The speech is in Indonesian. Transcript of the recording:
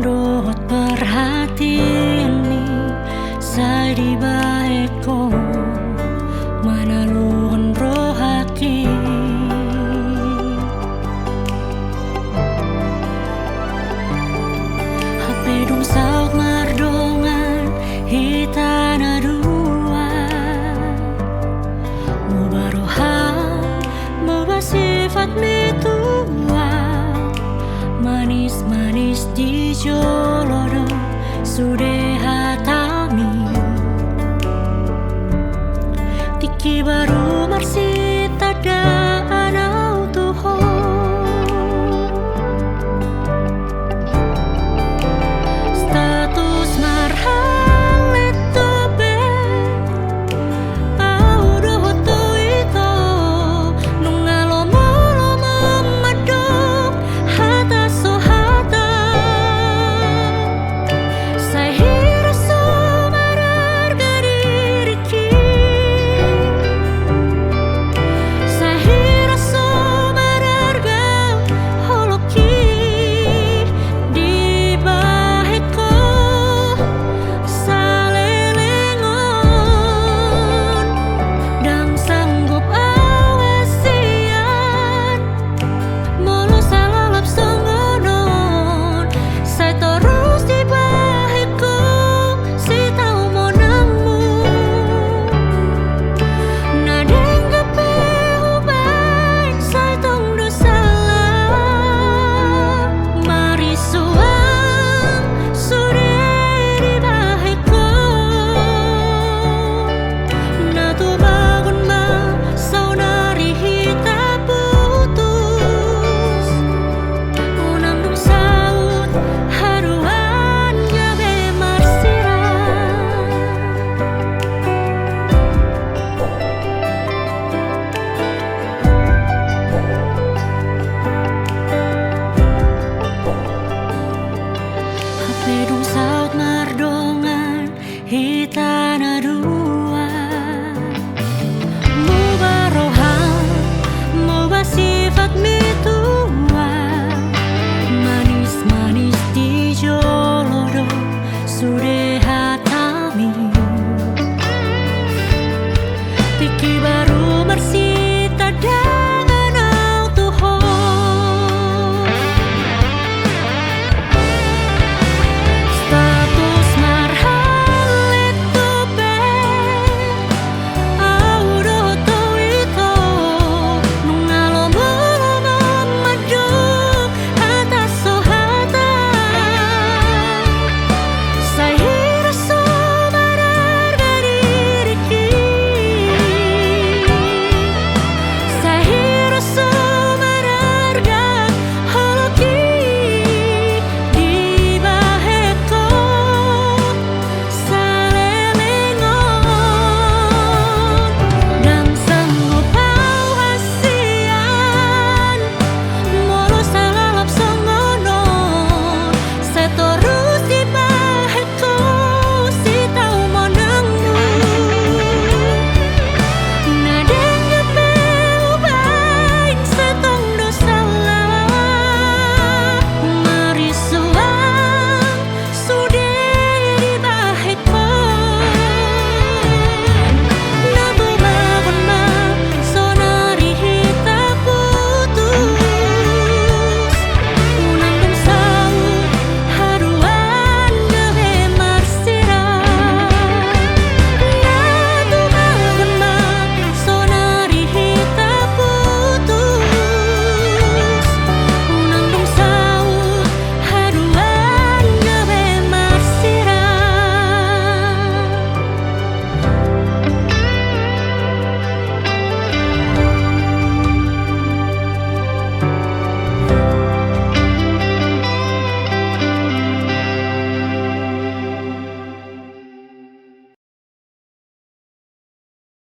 Menurut perhatian nih saya di baiko manaluhun roh hati HP dong saut mardongan hitana dua mubaroha muba sifat mitua manis-manis di jolodo sudah hatami tiki baru marsita da anau tuho status marhal itu be au doho tu itu nungalo molo memadok hata so hata saya hidup semarga diriki saya hidup semarga holoki di bahiko salelengon dan sanggup awasian mulu salalap songonon saya terus di bahiko si tahu mau nemu nadeng gape ubain saya tong dosalah mari suang sudah di bahiko natu bangun ma saunari hita putus unang dong saut haruan gabe marsiran HP dong